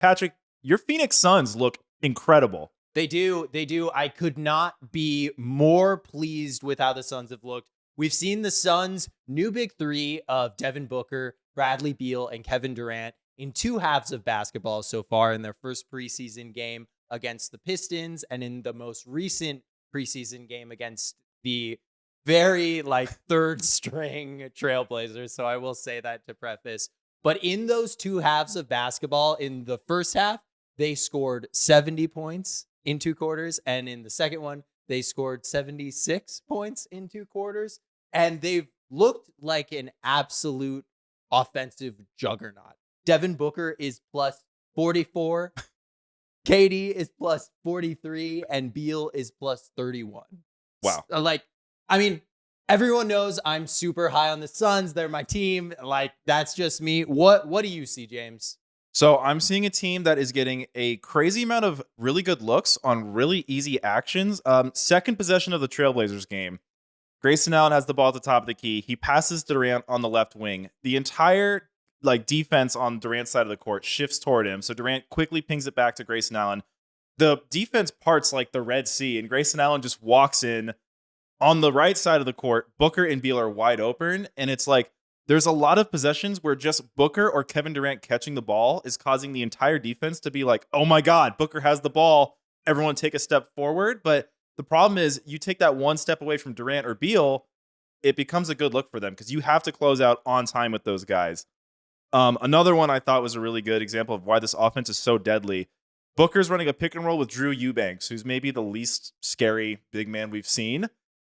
Patrick, your Pheonix Suns look incredible. They do. I could not be more pleased with how the Suns have looked. We've seen the Suns' new big three of Devin Booker, Bradley Beal, and Kevin Durant in two halves of basketball so far in their first preseason game against the Pistons and in the most recent preseason game against the very third string Trailblazers. So I will say that to preface. But in those two halves of basketball, in the first half, they scored 70 points in 2 quarters. And in the second one, they scored 76 points in 2 quarters. And they've looked like an absolute offensive juggernaut. Devin Booker is plus 44. KD is plus 43. And Beal is plus 31. Wow. So, everyone knows I'm super high on the Suns. They're my team. That's just me. What do you see, James? So I'm seeing a team that is getting a crazy amount of really good looks on really easy actions. Second possession of the Trailblazers game. Grayson Allen has the ball at the top of the key. He passes Durant on the left wing. The entire defense on Durant's side of the court shifts toward him. So Durant quickly pings it back to Grayson Allen. The defense parts like the Red Sea, and Grayson Allen just walks in on the right side of the court. Booker and Beal are wide open, and it's there's a lot of possessions where just Booker or Kevin Durant catching the ball is causing the entire defense to be like, oh my God, Booker has the ball. Everyone take a step forward. But the problem is you take that one step away from Durant or Beal, it becomes a good look for them because you have to close out on time with those guys. Another one I thought was a really good example of why this offense is so deadly. Booker's running a pick and roll with Drew Eubanks, who's maybe the least scary big man we've seen.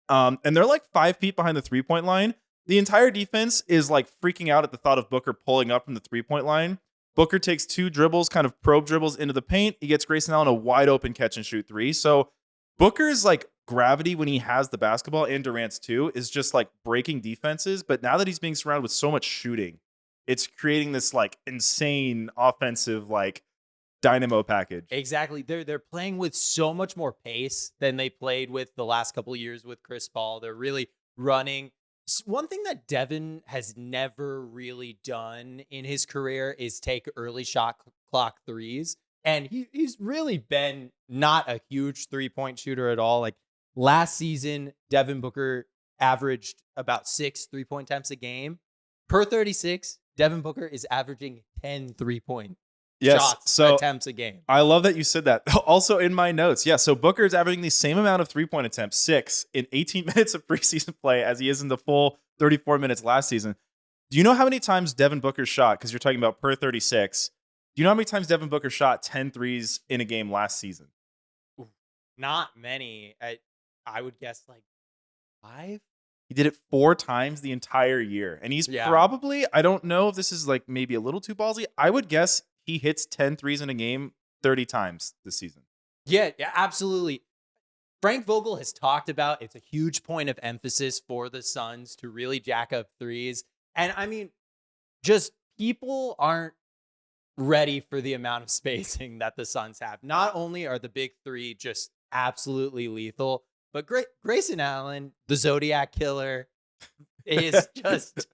And they're 5 feet behind the 3-point line. The entire defense is freaking out at the thought of Booker pulling up from the 3-point line. Booker takes 2 dribbles, kind of probe dribbles into the paint. He gets Grayson Allen a wide open catch and shoot 3. So Booker's gravity when he has the basketball, and Durant's too, is just breaking defenses. But now that he's being surrounded with so much shooting, it's creating this insane offensive dynamo package. Exactly. They're playing with so much more pace than they played with the last couple of years with Chris Paul. They're really running. One thing that Devin has never really done in his career is take early shot clock threes. And he's really been not a huge 3-point shooter at all. Last season, Devin Booker averaged about 6 3-point attempts a game. Per 36, Devin Booker is averaging 10 3-point shots attempts a game. I love that you said that. Also in my notes. Yeah, so Booker is averaging the same amount of 3-point attempts, 6, in 18 minutes of preseason play as he is in the full 34 minutes last season. Do you know how many times Devin Booker shot, because you're talking about per 36, do you know how many times Devin Booker shot 10 threes in a game last season? Not many. I would guess 5. He did it 4 times the entire year. And he's probably, I don't know if this is maybe a little too ballsy, I would guess he hits 10 threes in a game 30 times this season. Yeah, absolutely. Frank Vogel has talked about it's a huge point of emphasis for the Suns to really jack up threes. And just people aren't ready for the amount of spacing that the Suns have. Not only are the big three just absolutely lethal, but Grayson Allen, the Zodiac Killer, is just...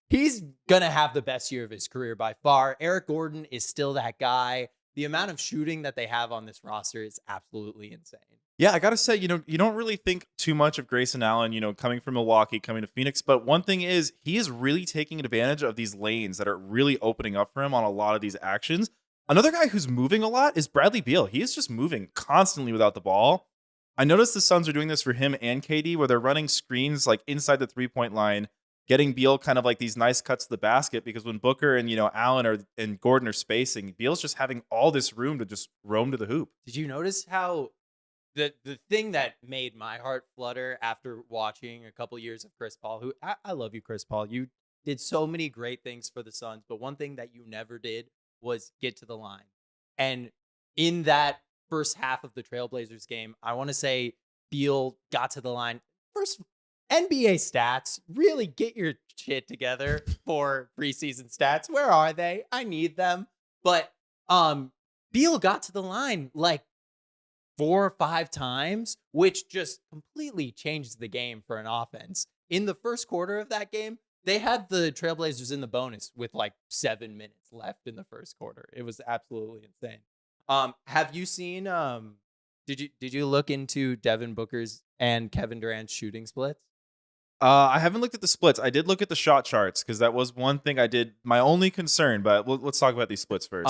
He's going to have the best year of his career by far. Eric Gordon is still that guy. The amount of shooting that they have on this roster is absolutely insane. Yeah, I got to say, you don't really think too much of Grayson Allen, coming from Milwaukee, coming to Phoenix. But one thing is he is really taking advantage of these lanes that are really opening up for him on a lot of these actions. Another guy who's moving a lot is Bradley Beal. He is just moving constantly without the ball. I noticed the Suns are doing this for him and KD, where they're running screens inside the 3-point line, getting Beal kind of these nice cuts to the basket, because when Booker and, Allen and Gordon are spacing, Beal's just having all this room to just roam to the hoop. Did you notice how the thing that made my heart flutter after watching a couple years of Chris Paul, who I love you, Chris Paul. You did so many great things for the Suns, but one thing that you never did was get to the line. And in that first half of the Trailblazers game, I want to say Beal got to the line. First, NBA stats, really get your shit together for preseason stats. Where are they? I need them. But Beal got to the line 4 or 5 times, which just completely changed the game for an offense. In the first quarter of that game, They had the Trailblazers in the bonus with like 7 minutes left in the first quarter. It was absolutely insane. Have you seen did you look into Devin Booker's and Kevin Durant's shooting splits? I haven't looked at the splits. I did look at the shot charts because that was one thing I did. My only concern, but let's talk about these splits first.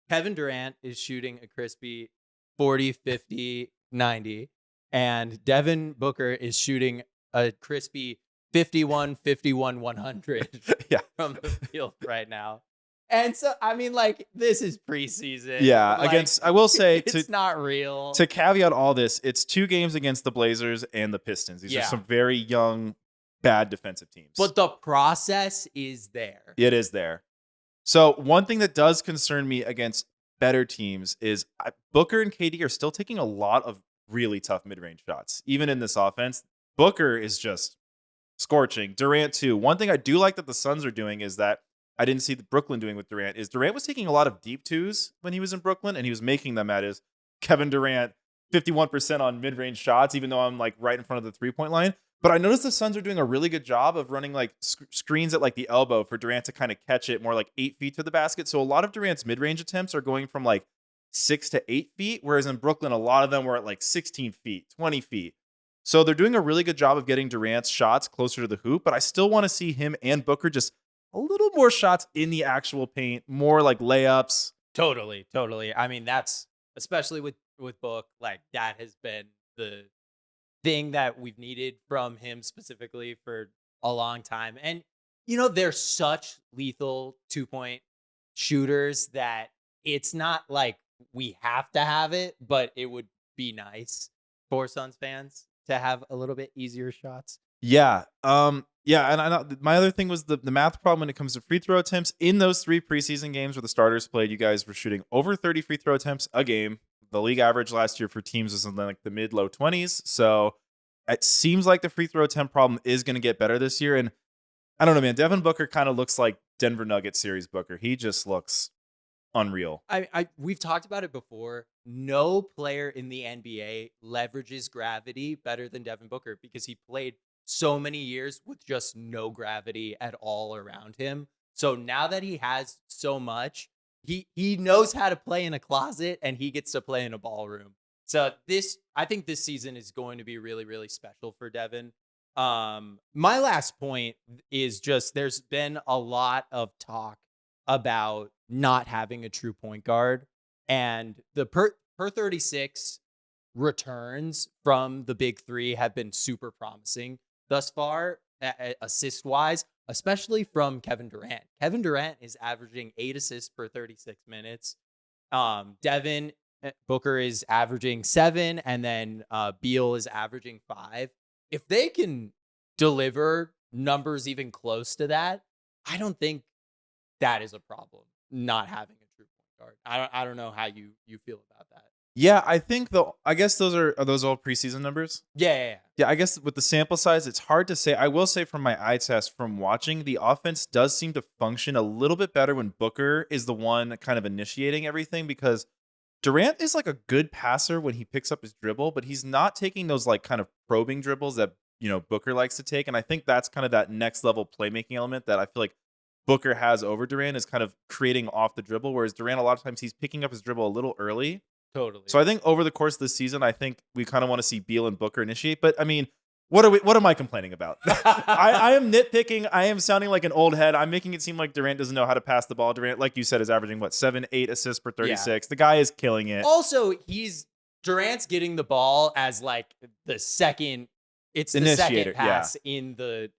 Kevin Durant is shooting a crispy 40, 50, 90, and Devin Booker is shooting a crispy 51, 51, 100 Yeah. from the field right now. And so, I mean, like, this is preseason. Yeah, Like, I will say it's not real. to caveat all this, it's 2 games against the Blazers and the Pistons. These are Yeah. some very young, bad defensive teams. But the process is there. It is there. So one thing that does concern me against better teams is Booker and KD are still taking a lot of really tough mid-range shots. Even in this offense, Booker is just scorching. Durant too. One thing I do like that the Suns are doing is that I didn't see the Brooklyn doing with Durant is Durant was taking a lot of deep twos when he was in Brooklyn, and he was making them at his Kevin Durant 51% on mid-range shots, even though I'm like right in front of the 3-point line. But I noticed the Suns are doing a really good job of running like screens at like the elbow for Durant to kind of catch it more like 8 feet to the basket. So a lot of Durant's mid-range attempts are going from like 6 to 8 feet, whereas in Brooklyn, a lot of them were at like 16 feet, 20 feet. So they're doing a really good job of getting Durant's shots closer to the hoop, but I still want to see him and Booker just a little more shots in the actual paint, more like layups. Totally. I mean, that's especially with Book, like that has been the thing that we've needed from him specifically for a long time. And they're such lethal 2-point shooters that it's not like we have to have it, but it would be nice for Suns fans to have a little bit easier shots. Yeah. Yeah, and I know my other thing was the math problem when it comes to free throw attempts. In those 3 preseason games where the starters played, you guys were shooting over 30 free throw attempts a game. The league average last year for teams was something like the mid-low 20s. So it seems like the free throw attempt problem is going to get better this year. And I don't know, man. Devin Booker kind of looks like Denver Nuggets series Booker. He just looks unreal. We've talked about it before. No player in the NBA leverages gravity better than Devin Booker because he played so many years with just no gravity at all around him. So now that he has so much, he knows how to play in a closet and he gets to play in a ballroom. So I think this season is going to be really, really special for Devin. My last point is just there's been a lot of talk about not having a true point guard, and the per 36 returns from the big 3 have been super promising thus far, assist wise, especially from Kevin Durant. Kevin Durant is averaging 8 assists per 36 minutes. Devin Booker is averaging 7, and then Beal is averaging 5. If they can deliver numbers even close to that, I don't think that is a problem, not having a true point guard. I don't know how you feel about that. Yeah, I think I guess those are those all preseason numbers? Yeah. Yeah, I guess with the sample size, it's hard to say. I will say from my eye test, from watching, the offense does seem to function a little bit better when Booker is the one kind of initiating everything, because Durant is like a good passer when he picks up his dribble, but he's not taking those like kind of probing dribbles that, Booker likes to take. And I think that's kind of that next level playmaking element that I feel like Booker has over Durant, is kind of creating off the dribble, whereas Durant, a lot of times he's picking up his dribble a little early. Totally. So I think over the course of the season, I think we kind of want to see Beal and Booker initiate. But I mean, what am I complaining about? I am nitpicking. I am sounding like an old head. I'm making it seem like Durant doesn't know how to pass the ball. Durant, like you said, is averaging 7, 8 assists per 36. Yeah. The guy is killing it. Also, Durant's getting the ball as like the second. It's the second pass in the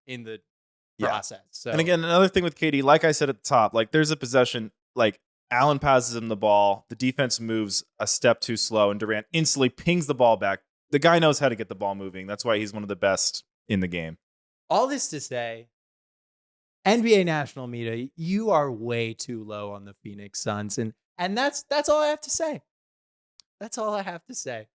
process. So. And again, another thing with KD, like I said at the top, like there's a possession, like Allen passes him the ball, the defense moves a step too slow, and Durant instantly pings the ball back. The guy knows how to get the ball moving. That's why he's one of the best in the game. All this to say, NBA National Media, you are way too low on the Pheonix Suns, and that's all I have to say. That's all I have to say.